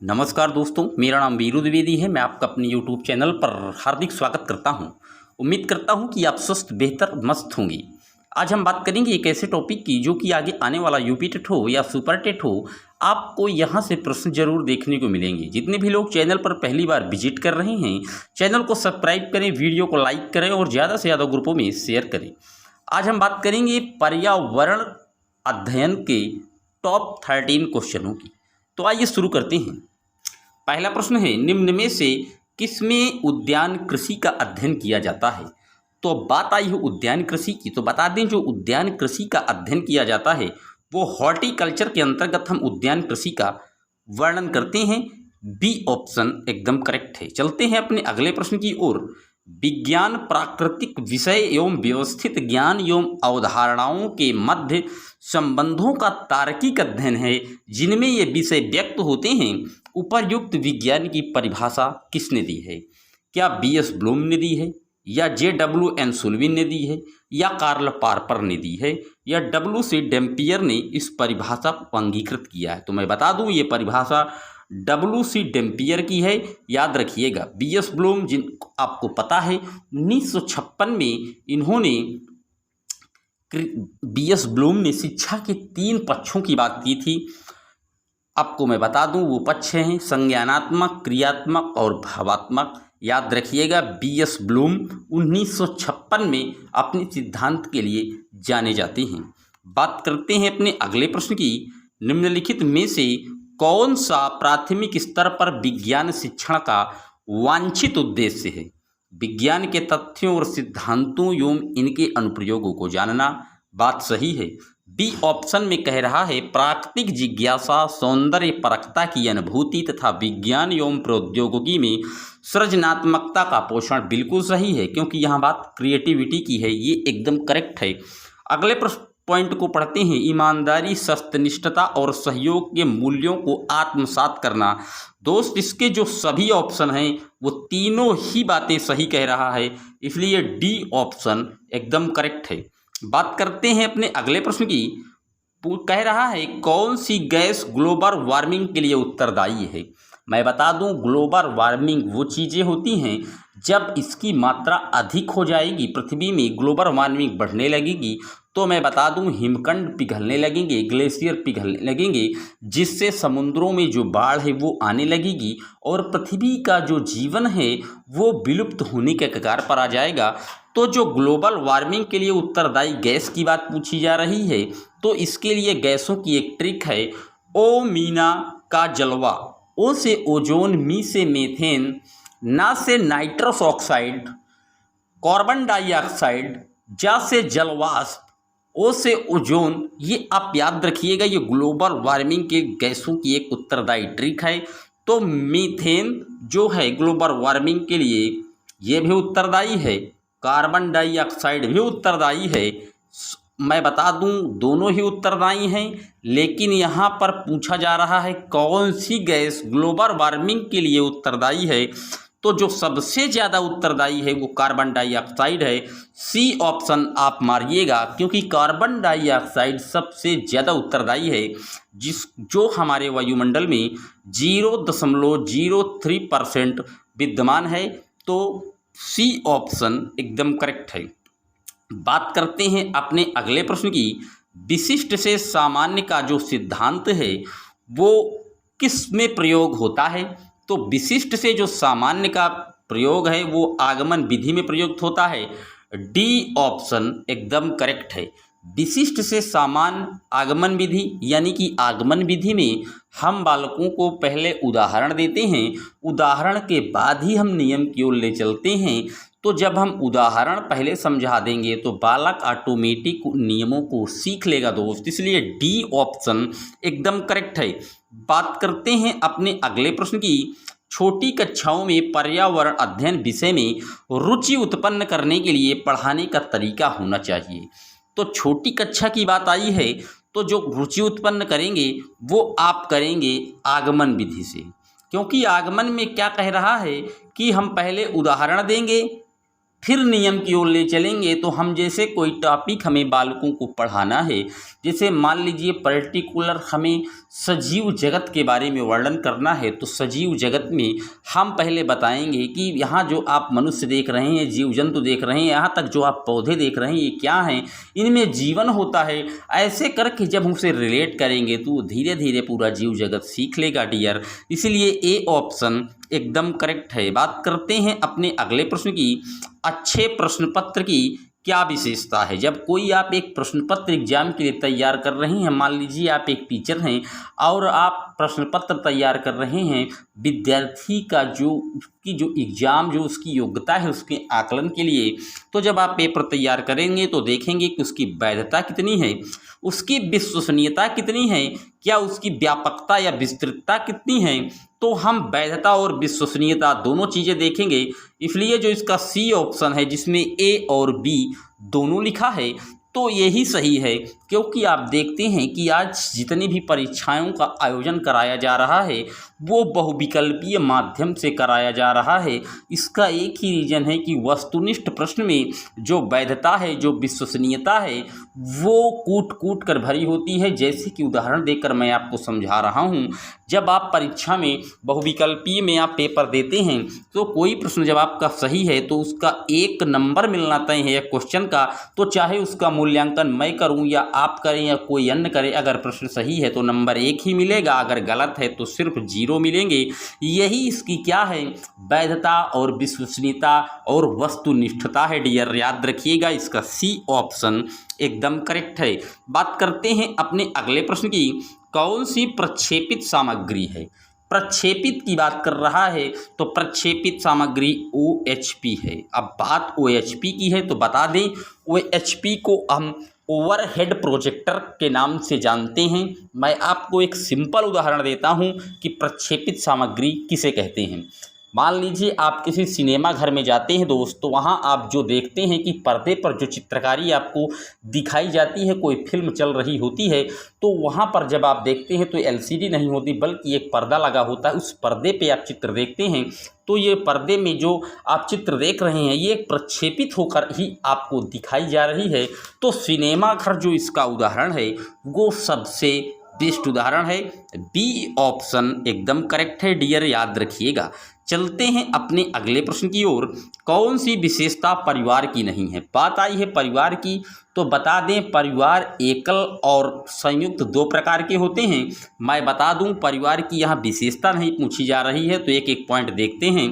नमस्कार दोस्तों, मेरा नाम वीरू द्विवेदी है। मैं आपका अपने यूट्यूब चैनल पर हार्दिक स्वागत करता हूं। उम्मीद करता हूं कि आप स्वस्थ, बेहतर, मस्त होंगे। आज हम बात करेंगे एक ऐसे टॉपिक की जो कि आगे आने वाला यूपी टेट हो या सुपर टेट हो, आपको यहां से प्रश्न जरूर देखने को मिलेंगे। जितने भी लोग चैनल पर पहली बार विजिट कर रहे हैं, चैनल को सब्सक्राइब करें, वीडियो को लाइक करें और ज़्यादा से ज़्यादा ग्रुपों में शेयर करें। आज हम बात करेंगे पर्यावरण अध्ययन के टॉप 13 क्वेश्चनों की। तो आइए शुरू करते हैं। पहला प्रश्न है, निम्न में से किसमें उद्यान कृषि का अध्ययन किया जाता है? तो बात आई है उद्यान कृषि की, तो बता दें जो उद्यान कृषि का अध्ययन किया जाता है वो हॉर्टिकल्चर के अंतर्गत हम उद्यान कृषि का वर्णन करते हैं। बी ऑप्शन एकदम करेक्ट है। चलते हैं अपने अगले प्रश्न की ओर। विज्ञान प्राकृतिक विषय एवं व्यवस्थित ज्ञान एवं अवधारणाओं के मध्य संबंधों का तार्किक अध्ययन है जिनमें ये विषय व्यक्त होते हैं। उपर्युक्त विज्ञान की परिभाषा किसने दी है? क्या बी.एस. ब्लूम ने दी है, या J.W.N. सुल्विन ने दी है, या कार्ल पार्पर ने दी है, या W.C. डेम्पियर ने इस परिभाषा को अंगीकृत किया है? तो मैं बता दूं ये परिभाषा W.C. डेम्पियर की है। याद रखिएगा, बी.एस. ब्लूम जिन आपको पता है 1956 में इन्होंने बी.एस. ब्लूम ने शिक्षा के 3 पक्षों की बात की थी। आपको मैं बता दूं वो पक्ष हैं संज्ञानात्मक, क्रियात्मक और भावात्मक। याद रखिएगा, बी.एस. ब्लूम 1956 में अपने सिद्धांत के लिए जाने जाते हैं। बात करते हैं अपने अगले प्रश्न की। निम्नलिखित में से कौन सा प्राथमिक स्तर पर विज्ञान शिक्षण का वांछित उद्देश्य है? विज्ञान के तथ्यों और सिद्धांतों एवं इनके अनुप्रयोगों को जानना। बात सही है। बी ऑप्शन में कह रहा है प्राकृतिक जिज्ञासा, सौंदर्य परखता की अनुभूति तथा विज्ञान एवं प्रौद्योगिकी में सृजनात्मकता का पोषण। बिल्कुल सही है, क्योंकि यहाँ बात क्रिएटिविटी की है। ये एकदम करेक्ट है। अगले पॉइंट को पढ़ते हैं। ईमानदारी, सत्यनिष्ठता और सहयोग के मूल्यों को आत्मसात करना। दोस्त, इसके जो सभी ऑप्शन हैं वो तीनों ही बातें सही कह रहा है, इसलिए डी ऑप्शन एकदम करेक्ट है। बात करते हैं अपने अगले प्रश्न की। कह रहा है कौन सी गैस ग्लोबल वार्मिंग के लिए उत्तरदायी है? मैं बता दूं, ग्लोबल वार्मिंग वो चीज़ें होती हैं जब इसकी मात्रा अधिक हो जाएगी, पृथ्वी में ग्लोबल वार्मिंग बढ़ने लगेगी, तो मैं बता दूं हिमखंड पिघलने लगेंगे, ग्लेशियर पिघलने लगेंगे, जिससे समुद्रों में जो बाढ़ है वो आने लगेगी और पृथ्वी का जो जीवन है वो विलुप्त होने के कगार पर आ जाएगा। तो जो ग्लोबल वार्मिंग के लिए उत्तरदायी गैस की बात पूछी जा रही है, तो इसके लिए गैसों की एक ट्रिक है। ओ मीना का जलवा, ओ से ओजोन, मी से मीथेन, ना से नाइट्रस ऑक्साइड, कार्बन डाइऑक्साइड, जा से जलवाष्प, ओ से ओजोन। ये आप याद रखिएगा, ये ग्लोबल वार्मिंग के गैसों की एक उत्तरदायी ट्रिक है। तो मीथेन जो है ग्लोबल वार्मिंग के लिए ये भी उत्तरदायी है, कार्बन डाइऑक्साइड भी उत्तरदायी है। मैं बता दूं दोनों ही उत्तरदायी हैं, लेकिन यहाँ पर पूछा जा रहा है कौन सी गैस ग्लोबल वार्मिंग के लिए उत्तरदायी है। तो जो सबसे ज़्यादा उत्तरदायी है वो कार्बन डाइऑक्साइड है। सी ऑप्शन आप मारिएगा, क्योंकि कार्बन डाइऑक्साइड सबसे ज़्यादा उत्तरदायी है, जो हमारे वायुमंडल में 0.03% विद्यमान है। तो सी ऑप्शन एकदम करेक्ट है। बात करते हैं अपने अगले प्रश्न की। विशिष्ट से सामान्य का जो सिद्धांत है वो किस में प्रयोग होता है? तो विशिष्ट से जो सामान्य का प्रयोग है वो आगमन विधि में प्रयुक्त होता है। डी ऑप्शन एकदम करेक्ट है। विशिष्ट से सामान्य आगमन विधि, यानी कि आगमन विधि में हम बालकों को पहले उदाहरण देते हैं, उदाहरण के बाद ही हम नियम की ओर ले चलते हैं। तो जब हम उदाहरण पहले समझा देंगे तो बालक ऑटोमेटिक नियमों को सीख लेगा दोस्त, इसलिए डी ऑप्शन एकदम करेक्ट है। बात करते हैं अपने अगले प्रश्न की। छोटी कक्षाओं में पर्यावरण अध्ययन विषय में रुचि उत्पन्न करने के लिए पढ़ाने का तरीका होना चाहिए। तो छोटी कक्षा की बात आई है, तो जो रुचि उत्पन्न करेंगे वो आप करेंगे आगमन विधि से, क्योंकि आगमन में क्या कह रहा है कि हम पहले उदाहरण देंगे फिर नियम की ओर ले चलेंगे। तो हम जैसे कोई टॉपिक हमें बालकों को पढ़ाना है, जैसे मान लीजिए पर्टिकुलर हमें सजीव जगत के बारे में वर्णन करना है तो सजीव जगत में हम पहले बताएंगे कि यहाँ जो आप मनुष्य देख रहे हैं, जीव जंतु देख रहे हैं, यहाँ तक जो आप पौधे देख रहे हैं, ये क्या हैं, इनमें जीवन होता है। ऐसे करके जब हम उसे रिलेट करेंगे तो धीरे धीरे पूरा जीव जगत सीख लेगा डियर। इसलिए ए ऑप्शन एकदम करेक्ट है। बात करते हैं अपने अगले प्रश्न की। अच्छे प्रश्न पत्र की क्या विशेषता है। जब कोई आप एक प्रश्न पत्र एग्जाम के लिए तैयार कर रहे हैं, मान लीजिए आप एक टीचर हैं और आप प्रश्न पत्र तैयार कर रहे हैं विद्यार्थी का जो एग्ज़ाम जो उसकी योग्यता है उसके आकलन के लिए, तो जब आप पेपर तैयार करेंगे तो देखेंगे कि उसकी वैधता कितनी है, उसकी विश्वसनीयता कितनी है, क्या उसकी व्यापकता या विस्तृतता कितनी है। तो हम वैधता और विश्वसनीयता दोनों चीज़ें देखेंगे। इसलिए जो इसका सी ऑप्शन है जिसमें ए और बी दोनों लिखा है तो यही सही है, क्योंकि आप देखते हैं कि आज जितनी भी परीक्षाओं का आयोजन कराया जा रहा है वो बहुविकल्पीय माध्यम से कराया जा रहा है। इसका एक ही रीज़न है कि वस्तुनिष्ठ प्रश्न में जो वैधता है, जो विश्वसनीयता है, वो कूट कूट कर भरी होती है। जैसे कि उदाहरण देकर मैं आपको समझा रहा हूँ, जब आप परीक्षा में बहुविकल्पीय में आप पेपर देते हैं तो कोई प्रश्न जब आपका सही है तो उसका 1 नंबर मिलना तय है क्वेश्चन का, तो चाहे उसका मूल्यांकन मैं करूं या आप करें या कोई अन्य करे, अगर प्रश्न सही है तो नंबर 1 ही मिलेगा, अगर गलत है तो सिर्फ 0 मिलेंगे। यही इसकी क्या है, वैधता और विश्वसनीयता और वस्तुनिष्ठता है डियर। याद रखिएगा, इसका सी ऑप्शन एकदम करेक्ट है। बात करते हैं अपने अगले प्रश्न की। कौन सी प्रक्षेपित सामग्री है। प्रक्षेपित की बात कर रहा है तो प्रक्षेपित सामग्री OHP है। अब बात OHP की है तो बता दें, OHP को हम ओवरहेड प्रोजेक्टर के नाम से जानते हैं। मैं आपको एक सिंपल उदाहरण देता हूं कि प्रक्षेपित सामग्री किसे कहते हैं। मान लीजिए आप किसी सिनेमा घर में जाते हैं दोस्त, तो वहाँ आप जो देखते हैं कि पर्दे पर जो चित्रकारी आपको दिखाई जाती है, कोई फिल्म चल रही होती है तो वहाँ पर जब आप देखते हैं तो LCD नहीं होती बल्कि एक पर्दा लगा होता है। उस पर्दे पे आप चित्र देखते हैं तो ये पर्दे में जो आप चित्र देख रहे हैं ये प्रक्षेपित होकर ही आपको दिखाई जा रही है। तो सिनेमा घर जो इसका उदाहरण है वो सबसे बेस्ट उदाहरण है। बी ऑप्शन एकदम करेक्ट है डियर, याद रखिएगा। चलते हैं अपने अगले प्रश्न की ओर। कौन सी विशेषता परिवार की नहीं है। बात आई है परिवार की तो बता दें, परिवार एकल और संयुक्त 2 प्रकार के होते हैं। मैं बता दूं, परिवार की यहाँ विशेषता नहीं पूछी जा रही है, तो एक एक पॉइंट देखते हैं।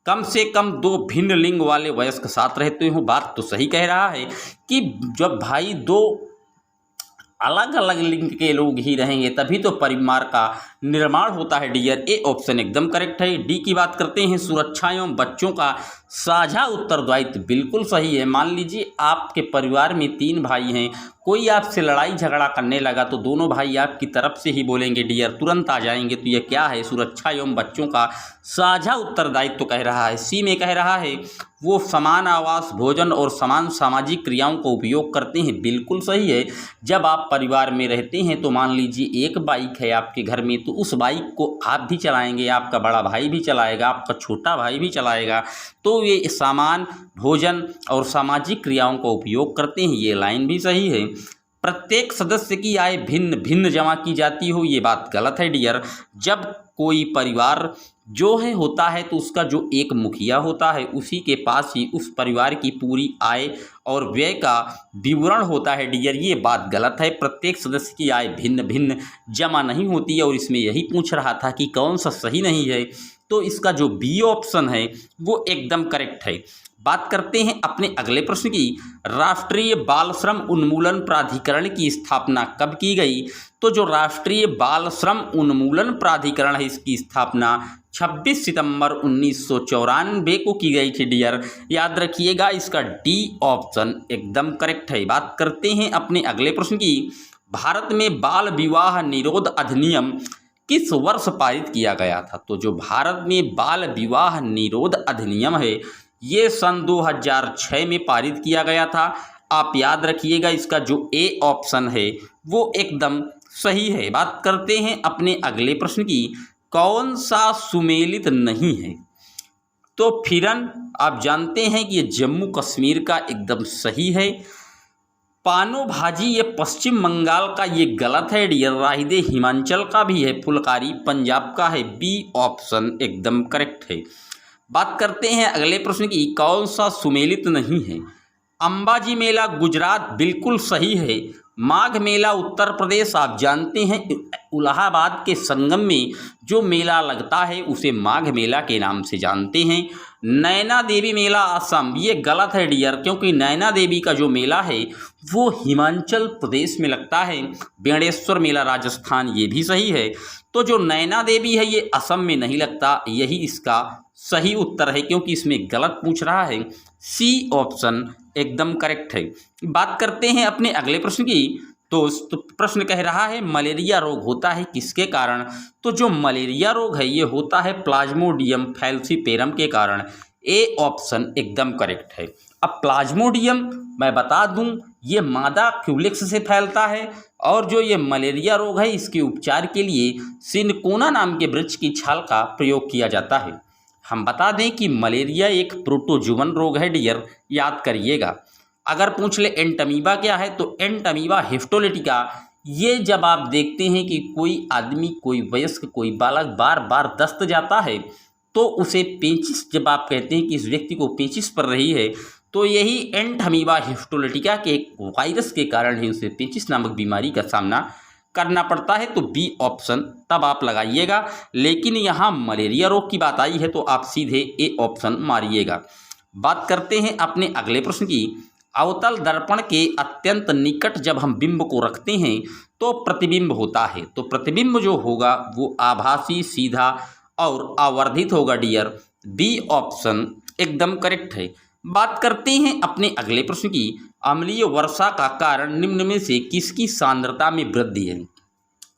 कम से कम 2 भिन्न लिंग वाले वयस्क साथ रहते हो। बात तो सही कह रहा है कि जब भाई 2 अलग अलग लिंग के लोग ही रहेंगे तभी तो परिवार का निर्माण होता है डियर। ए ऑप्शन एकदम करेक्ट है। डी की बात करते हैं, सुरक्षा एवं बच्चों का साझा उत्तरदायित्व बिल्कुल सही है। मान लीजिए आपके परिवार में 3 भाई हैं, कोई आपसे लड़ाई झगड़ा करने लगा तो दोनों भाई आपकी तरफ से ही बोलेंगे डियर, तुरंत आ जाएंगे। तो ये क्या है, सुरक्षा एवं बच्चों का साझा उत्तरदायित्व तो कह रहा है। सी में कह रहा है वो समान आवास, भोजन और समान सामाजिक क्रियाओं का उपयोग करते हैं। बिल्कुल सही है। जब आप परिवार में रहते हैं तो मान लीजिए एक बाइक है आपके घर में, तो उस बाइक को आप भी चलाएंगे, आपका बड़ा भाई भी चलाएगा, आपका छोटा भाई भी चलाएगा। तो ये सामान, भोजन और सामाजिक क्रियाओं का उपयोग करते हैं। ये लाइन भी सही है। प्रत्येक सदस्य की आय भिन्न भिन्न जमा की जाती हो, ये बात गलत है डियर। जब कोई परिवार जो है होता है तो उसका जो एक मुखिया होता है उसी के पास ही उस परिवार की पूरी आय और व्यय का विवरण होता है डियर। ये बात गलत है। प्रत्येक सदस्य की आय भिन्न भिन्न जमा नहीं होती है और इसमें यही पूछ रहा था कि कौन सा सही नहीं है, तो इसका जो बी ऑप्शन है वो एकदम करेक्ट है। बात करते हैं अपने अगले प्रश्न की। राष्ट्रीय बाल श्रम उन्मूलन प्राधिकरण की स्थापना कब की गई। तो जो राष्ट्रीय बाल श्रम उन्मूलन प्राधिकरण है इसकी स्थापना 26 सितंबर 1994 को की गई थी डियर। याद रखिएगा, इसका डी ऑप्शन एकदम करेक्ट है। बात करते हैं अपने अगले प्रश्न की। भारत में बाल विवाह निरोध अधिनियम किस वर्ष पारित किया गया था। तो जो भारत में बाल विवाह निरोध अधिनियम है ये सन 2006 में पारित किया गया था। आप याद रखिएगा, इसका जो ए ऑप्शन है वो एकदम सही है। बात करते हैं अपने अगले प्रश्न की। कौन सा सुमेलित नहीं है। तो फिरन आप जानते हैं कि ये जम्मू कश्मीर का एकदम सही है। पानो भाजी ये पश्चिम बंगाल का, ये गलत है डियर। राहिदे हिमाचल का भी है। फुलकारी पंजाब का है। बी ऑप्शन एकदम करेक्ट है। बात करते हैं अगले प्रश्न की, कौन सा सुमेलित नहीं है? अंबाजी मेला गुजरात बिल्कुल सही है। माघ मेला उत्तर प्रदेश, आप जानते हैं इलाहाबाद के संगम में जो मेला लगता है उसे माघ मेला के नाम से जानते हैं। नैना देवी मेला असम, ये गलत है डियर, क्योंकि नैना देवी का जो मेला है वो हिमाचल प्रदेश में लगता है। बेणेश्वर मेला राजस्थान, ये भी सही है। तो जो नैना देवी है ये असम में नहीं लगता, यही इसका सही उत्तर है, क्योंकि इसमें गलत पूछ रहा है। सी ऑप्शन एकदम करेक्ट है। बात करते हैं अपने अगले प्रश्न की। तो प्रश्न कह रहा है मलेरिया रोग होता है किसके कारण? तो जो मलेरिया रोग है ये होता है प्लाज्मोडियम फैल्सीपेरम के कारण। ए ऑप्शन एकदम करेक्ट है। अब प्लाज्मोडियम मैं बता दूं ये मादा क्यूलेक्स से फैलता है, और जो ये मलेरिया रोग है इसके उपचार के लिए सिनकोना नाम के वृक्ष की छाल का प्रयोग किया जाता है। हम बता दें कि मलेरिया एक प्रोटोजुवन रोग है डियर, याद करिएगा। अगर पूछ ले एंटमीबा क्या है, तो एंटमीबा हिस्टोलिटिका, ये जब आप देखते हैं कि कोई आदमी, कोई वयस्क, कोई बालक बार बार दस्त जाता है तो उसे पेचिश, जब आप कहते हैं कि इस व्यक्ति को पेचिश पड़ रही है, तो यही एंटमीबा हिस्टोलिटिका के एक वायरस के कारण ही उसे पेचिश नामक बीमारी का सामना करना पड़ता है। तो बी ऑप्शन तब आप लगाइएगा, लेकिन यहाँ मलेरिया रोग की बात आई है तो आप सीधे ए ऑप्शन मारिएगा। बात करते हैं अपने अगले प्रश्न की। अवतल दर्पण के अत्यंत निकट जब हम बिंब को रखते हैं तो प्रतिबिंब होता है। तो प्रतिबिंब जो होगा वो आभासी, सीधा और आवर्धित होगा डियर। बी ऑप्शन एकदम करेक्ट है। बात करते हैं अपने अगले प्रश्न की। अम्लीय वर्षा का कारण निम्न में से किसकी सांद्रता में वृद्धि है?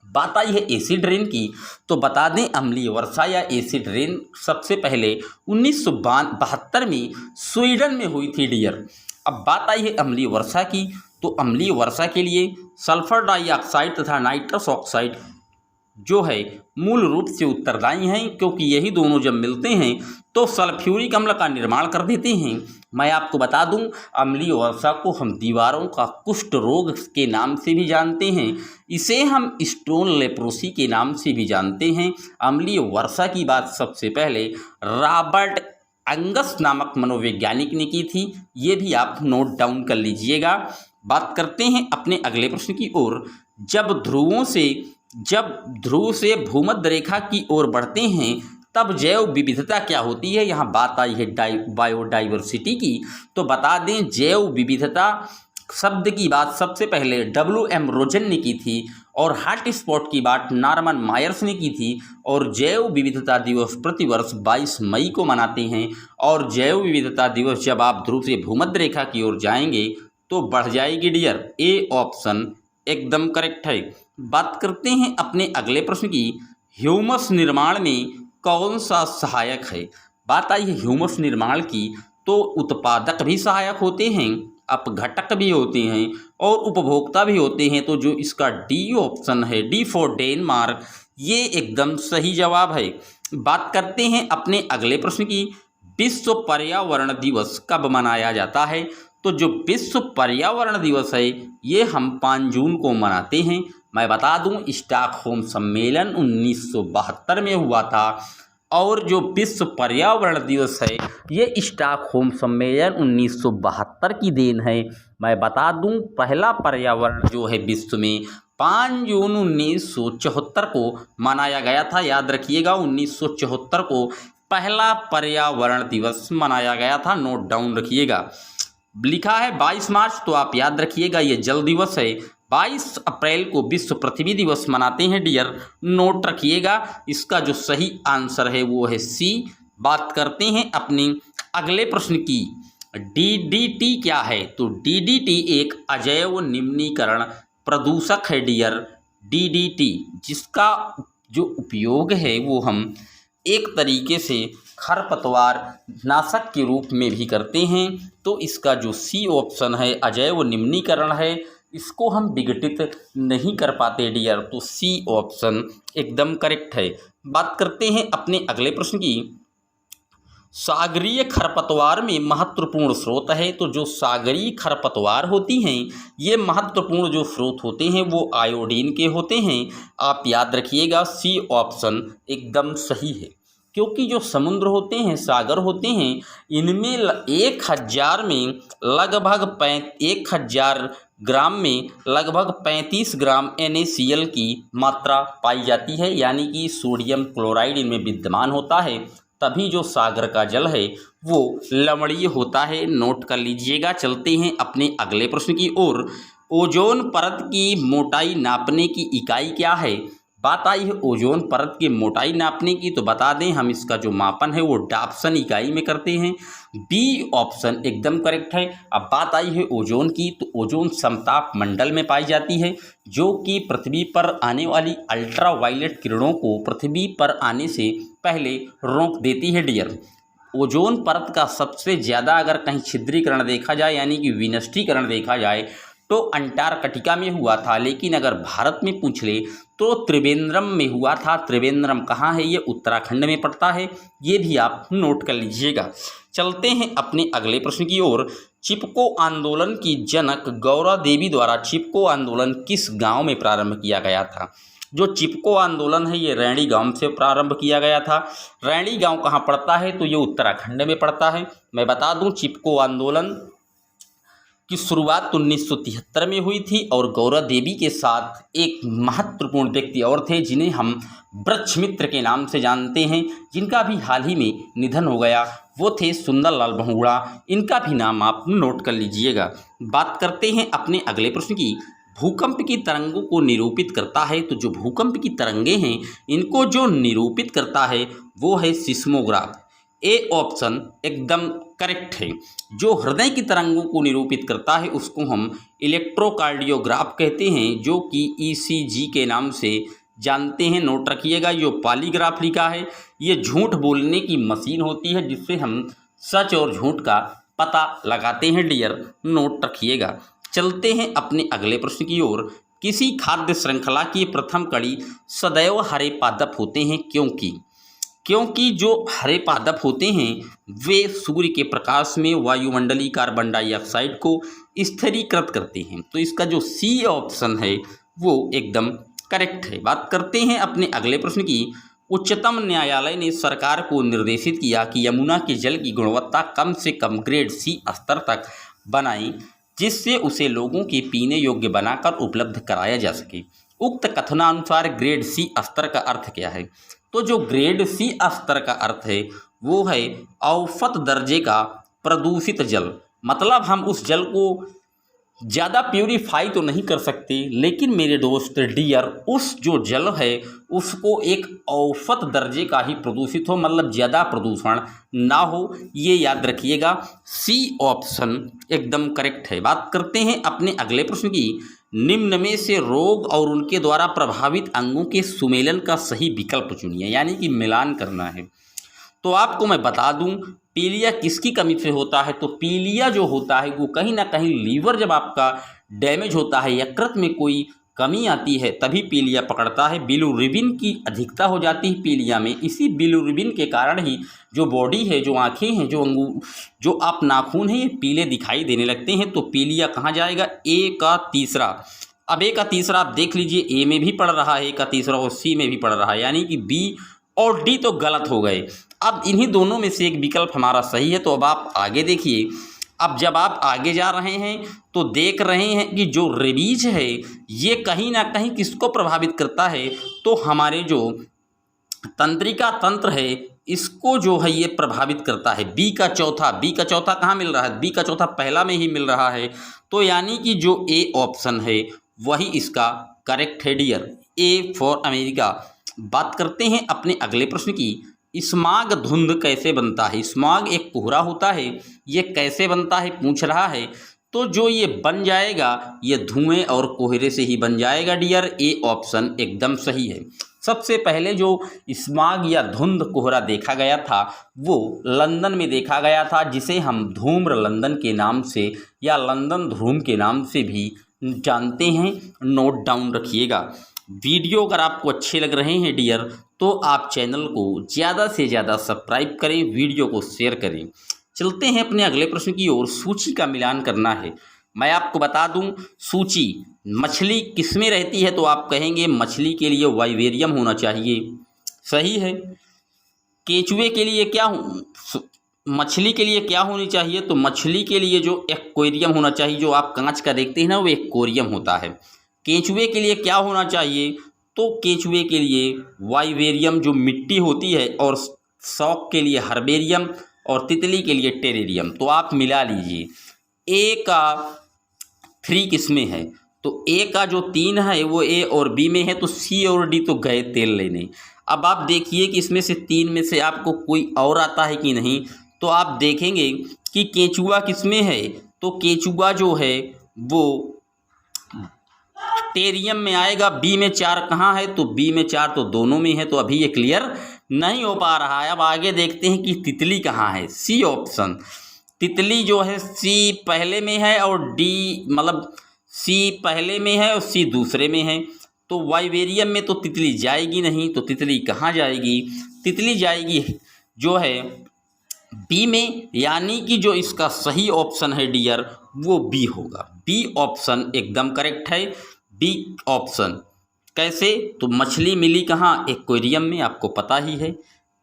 बात आई है एसिड रेन की, तो बता दें अम्लीय वर्षा या एसिड रेन सबसे पहले 1972 में स्वीडन में हुई थी डियर। अब बात आई है अम्लीय वर्षा की, तो अम्लीय वर्षा के लिए सल्फर डाइऑक्साइड तथा नाइट्रस ऑक्साइड जो है मूल रूप से उत्तरदायी हैं, क्योंकि यही दोनों जब मिलते हैं तो सल्फ्यूरिक अम्ल का निर्माण कर देते हैं। मैं आपको बता दूं अम्लीय वर्षा को हम दीवारों का कुष्ठ रोग के नाम से भी जानते हैं, इसे हम स्टोन लेप्रोसी के नाम से भी जानते हैं। अम्लीय वर्षा की बात सबसे पहले रॉबर्ट एंगस नामक मनोवैज्ञानिक ने की थी, ये भी आप नोट डाउन कर लीजिएगा। बात करते हैं अपने अगले प्रश्न की ओर। जब ध्रुव से भूमध्य रेखा की ओर बढ़ते हैं तब जैव विविधता क्या होती है? यहाँ बात आई है बायोडाइवर्सिटी की, तो बता दें जैव विविधता शब्द की बात सबसे पहले WM रोजन ने की थी, और हॉट स्पॉट की बात नॉर्मन मायर्स ने की थी। और जैव विविधता दिवस प्रतिवर्ष 22 मई को मनाते हैं, और जैव विविधता दिवस जब आप ध्रुव से भूमध्य रेखा की ओर जाएंगे तो बढ़ जाएगी डियर। ए ऑप्शन एकदम करेक्ट है। बात करते हैं अपने अगले प्रश्न की। ह्यूमस निर्माण में कौन सा सहायक है? बात आई है ह्यूमस निर्माण की, तो उत्पादक भी सहायक होते हैं, अपघटक भी होते हैं और उपभोक्ता भी होते हैं। तो जो इसका डी ऑप्शन है, डी फॉर डेनमार्क, ये एकदम सही जवाब है। बात करते हैं अपने अगले प्रश्न की। विश्व पर्यावरण दिवस कब मनाया जाता है? तो जो विश्व पर्यावरण दिवस है ये हम 5 जून को मनाते हैं। मैं बता दूं स्टॉकहोम सम्मेलन 1972 में हुआ था, और जो विश्व पर्यावरण दिवस है ये स्टॉकहोम सम्मेलन 1972 की देन है। मैं बता दूं पहला पर्यावरण जो है विश्व में 5 जून 1974 को मनाया गया था। याद रखिएगा 1974 को पहला पर्यावरण दिवस मनाया गया था, नोट डाउन रखिएगा। लिखा है 22 मार्च, तो आप याद रखिएगा ये जल दिवस है। 22 अप्रैल को विश्व पृथ्वी दिवस मनाते हैं डियर, नोट रखिएगा। इसका जो सही आंसर है वो है सी। बात करते हैं अपने अगले प्रश्न की। DDT क्या है? तो DDT एक अजैव निम्नीकरण प्रदूषक है डियर। DDT जिसका जो उपयोग है वो हम एक तरीके से खरपतवार नाशक के रूप में भी करते हैं। तो इसका जो सी ऑप्शन है अजैव निम्नीकरण है, इसको हम विघटित नहीं कर पाते डियर। तो सी ऑप्शन एकदम करेक्ट है। बात करते हैं अपने अगले प्रश्न की। सागरीय खरपतवार में महत्वपूर्ण स्रोत है। तो जो सागरीय खरपतवार होती हैं ये महत्वपूर्ण जो स्रोत होते हैं वो आयोडीन के होते हैं। आप याद रखिएगा सी ऑप्शन एकदम सही है, क्योंकि जो समुद्र होते हैं, सागर होते हैं, इनमें 1000 में लगभग 1000 ग्राम में लगभग 35 ग्राम NaCl की मात्रा पाई जाती है, यानी कि सोडियम क्लोराइड इनमें विद्यमान होता है। तभी जो सागर का जल है वो लवणीय होता है। नोट कर लीजिएगा। चलते हैं अपने अगले प्रश्न की ओर। ओजोन परत की मोटाई नापने की इकाई क्या है? बात आई है ओजोन परत की मोटाई नापने की, तो बता दें हम इसका जो मापन है वो डाप्सन इकाई में करते हैं। बी ऑप्शन एकदम करेक्ट है। अब बात आई है ओजोन की, तो ओजोन समताप मंडल में पाई जाती है, जो कि पृथ्वी पर आने वाली अल्ट्रावायलेट किरणों को पृथ्वी पर आने से पहले रोक देती है डियर। ओजोन परत का सबसे ज़्यादा अगर कहीं छिद्रीकरण देखा जाए यानी कि विनष्टीकरण देखा जाए तो अंटार्कटिका में हुआ था, लेकिन अगर भारत में पूछ ले तो त्रिवेंद्रम में हुआ था। त्रिवेंद्रम कहाँ है? ये उत्तराखंड में पड़ता है, ये भी आप नोट कर लीजिएगा। चलते हैं अपने अगले प्रश्न की ओर। चिपको आंदोलन की जनक गौरा देवी द्वारा चिपको आंदोलन किस गांव में प्रारंभ किया गया था? जो चिपको आंदोलन है ये रैणी गांव से प्रारंभ किया गया था। रैणी गांव कहाँ पड़ता है? तो ये उत्तराखंड में पड़ता है। मैं बता दूं चिपको आंदोलन की शुरुआत 1973 में हुई थी और गौरा देवी के साथ एक महत्वपूर्ण व्यक्ति और थे जिन्हें हम वृक्षमित्र के नाम से जानते हैं, जिनका भी हाल ही में निधन हो गया। वो थे सुंदरलाल बहुगुणा। इनका भी नाम आप नोट कर लीजिएगा। बात करते हैं अपने अगले प्रश्न की। भूकंप की तरंगों को निरूपित करता है। तो जो भूकंप की तरंगें हैं इनको जो निरूपित करता है वो है सिस्मोग्राफ। ए ऑप्शन एकदम करेक्ट है। जो हृदय की तरंगों को निरूपित करता है उसको हम इलेक्ट्रोकार्डियोग्राफ कहते हैं, जो कि ECG के नाम से जानते हैं। नोट रखिएगा। जो पॉलीग्राफ लिखा है ये झूठ बोलने की मशीन होती है, जिससे हम सच और झूठ का पता लगाते हैं डियर। नोट रखिएगा। चलते हैं अपने अगले प्रश्न की ओर। किसी खाद्य श्रृंखला की प्रथम कड़ी सदैव हरे पादप होते हैं, क्योंकि जो हरे पादप होते हैं वे सूर्य के प्रकाश में वायुमंडलीय कार्बन डाइऑक्साइड को स्थिरीकृत करते हैं। तो इसका जो सी ऑप्शन है वो एकदम करेक्ट है। बात करते हैं अपने अगले प्रश्न की। उच्चतम न्यायालय ने सरकार को निर्देशित किया कि यमुना के जल की गुणवत्ता कम से कम ग्रेड C स्तर तक बनाई, जिससे उसे लोगों के पीने योग्य बनाकर उपलब्ध कराया जा सके। उक्त कथनानुसार ग्रेड C स्तर का अर्थ क्या है? तो जो ग्रेड C स्तर का अर्थ है वो है औसत दर्जे का प्रदूषित जल। मतलब हम उस जल को ज़्यादा प्यूरीफाई तो नहीं कर सकते, लेकिन मेरे दोस्त डियर उस जो जल है उसको एक औसत दर्जे का ही प्रदूषित हो, मतलब ज़्यादा प्रदूषण ना हो, ये याद रखिएगा। सी ऑप्शन एकदम करेक्ट है। बात करते हैं अपने अगले प्रश्न की। निम्न में से रोग और उनके द्वारा प्रभावित अंगों के सुमेलन का सही विकल्प चुनिए, यानी कि मिलान करना है। तो आपको मैं बता दूं पीलिया किसकी कमी से होता है? तो पीलिया जो होता है वो कहीं ना कहीं लीवर जब आपका डैमेज होता है, यकृत में कोई कमी आती है तभी पीलिया पकड़ता है। बिलिरुबिन की अधिकता हो जाती है पीलिया में। इसी बिलिरुबिन के कारण ही जो बॉडी है, जो आँखें हैं, जो अंगूर, जो आप नाखून हैं, ये पीले दिखाई देने लगते हैं। तो पीलिया कहाँ जाएगा? ए का तीसरा। अब ए का तीसरा आप देख लीजिए, ए में भी पड़ रहा है ए का तीसरा और सी में भी पड़ रहा है, यानी कि बी और डी तो गलत हो गए। अब इन्हीं दोनों में से एक विकल्प हमारा सही है। तो अब आप आगे देखिए। अब जब आप आगे जा रहे हैं तो देख रहे हैं कि जो रेबीज है ये कहीं ना कहीं किसको प्रभावित करता है? तो हमारे जो तंत्रिका तंत्र है इसको जो है ये प्रभावित करता है। बी का चौथा कहाँ मिल रहा है? बी का चौथा पहला में ही मिल रहा है। तो यानी कि जो ए ऑप्शन है वही इसका करेक्ट है डियर, ए फॉर अमेरिका। बात करते हैं अपने अगले प्रश्न की। स्मॉग धुंध कैसे बनता है? स्मॉग एक कोहरा होता है, ये कैसे बनता है पूछ रहा है। तो जो ये बन जाएगा ये धुएं और कोहरे से ही बन जाएगा डियर। ए ऑप्शन एकदम सही है। सबसे पहले जो स्मॉग या धुंध कोहरा देखा गया था वो लंदन में देखा गया था, जिसे हम धूम्र लंदन के नाम से या लंदन धूम के नाम से भी जानते हैं। नोट डाउन रखिएगा। वीडियो अगर आपको अच्छे लग रहे हैं डियर, तो आप चैनल को ज़्यादा से ज़्यादा सब्सक्राइब करें, वीडियो को शेयर करें। चलते हैं अपने अगले प्रश्न की ओर। सूची का मिलान करना है। मैं आपको बता दूं, सूची मछली किसमें रहती है, तो आप कहेंगे मछली के लिए वाइवेरियम होना चाहिए, सही है। केंचुए के लिए क्या मछली के लिए क्या होनी चाहिए, तो मछली के लिए जो एक्वेरियम होना चाहिए, जो आप कांच का देखते हैं ना, वो एक्वेरियम होता है। केंचुए के लिए क्या होना चाहिए, तो केंचुए के लिए वाइवेरियम जो मिट्टी होती है, और शौक के लिए हर्बेरियम, और तितली के लिए टेरेरियम। तो आप मिला लीजिए। ए का 3 किस्में हैं, तो ए का जो 3 है वो ए और बी में है, तो सी और डी तो गए तेल लेने। अब आप देखिए कि इसमें से 3 में से आपको कोई और आता है कि नहीं, तो आप देखेंगे कि केंचुआ किसमें है, तो केंचुआ जो है वो टेरियम में आएगा। बी में 4 कहाँ है, तो बी में 4 तो दोनों में है, तो अभी ये क्लियर नहीं हो पा रहा है। अब आगे देखते हैं कि तितली कहाँ है। सी ऑप्शन, तितली जो है सी पहले में है और डी मतलब सी पहले में है और सी दूसरे में है, तो वाइवेरियम में तो तितली जाएगी नहीं। तो तितली कहाँ जाएगी, तितली जाएगी जो है बी में, यानी कि जो इसका सही ऑप्शन है डियर वो बी होगा। बी ऑप्शन एकदम करेक्ट है। बी ऑप्शन कैसे, तो मछली मिली कहाँ, एक्वेरियम में, आपको पता ही है।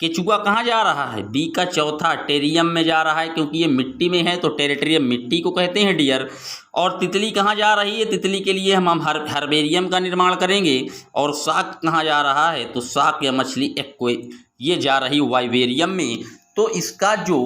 केचुआ कहाँ जा रहा है, बी का चौथा टेरियम में जा रहा है, क्योंकि ये मिट्टी में है, तो टेरिटरियम मिट्टी को कहते हैं डियर। और तितली कहाँ जा रही है, तितली के लिए हम हर्बेरियम का निर्माण करेंगे। और शाक कहाँ जा रहा है, तो शाक या मछली ये जा रही वाइवेरियम में। तो इसका जो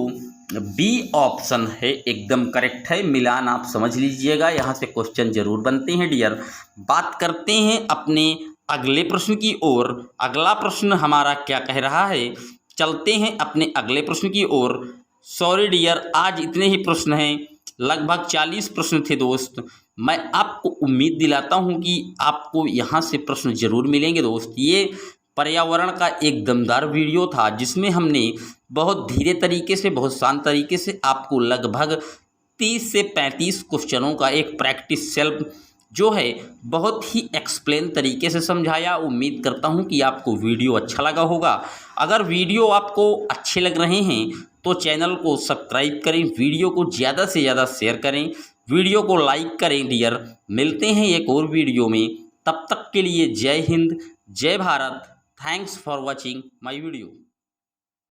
बी ऑप्शन है एकदम करेक्ट है। मिलान आप समझ लीजिएगा, यहाँ से क्वेश्चन जरूर बनते हैं डियर। बात करते हैं अपने अगले प्रश्न की ओर। अगला प्रश्न हमारा क्या कह रहा है, चलते हैं अपने अगले प्रश्न की ओर। सॉरी डियर, आज इतने ही प्रश्न हैं, लगभग 40 प्रश्न थे दोस्त। मैं आपको उम्मीद दिलाता हूँ कि आपको यहाँ से प्रश्न जरूर मिलेंगे दोस्त। ये पर्यावरण का एक दमदार वीडियो था, जिसमें हमने बहुत धीरे तरीके से, बहुत शांत तरीके से आपको लगभग 30 से 35 क्वेश्चनों का एक प्रैक्टिस सेल्फ जो है बहुत ही एक्सप्लेन तरीके से समझाया। उम्मीद करता हूं कि आपको वीडियो अच्छा लगा होगा। अगर वीडियो आपको अच्छे लग रहे हैं तो चैनल को सब्सक्राइब करें, वीडियो को ज़्यादा से ज़्यादा शेयर करें, वीडियो को लाइक करें डियर। मिलते हैं एक और वीडियो में, तब तक के लिए जय हिंद, जय Bharat. Thanks for watching my video.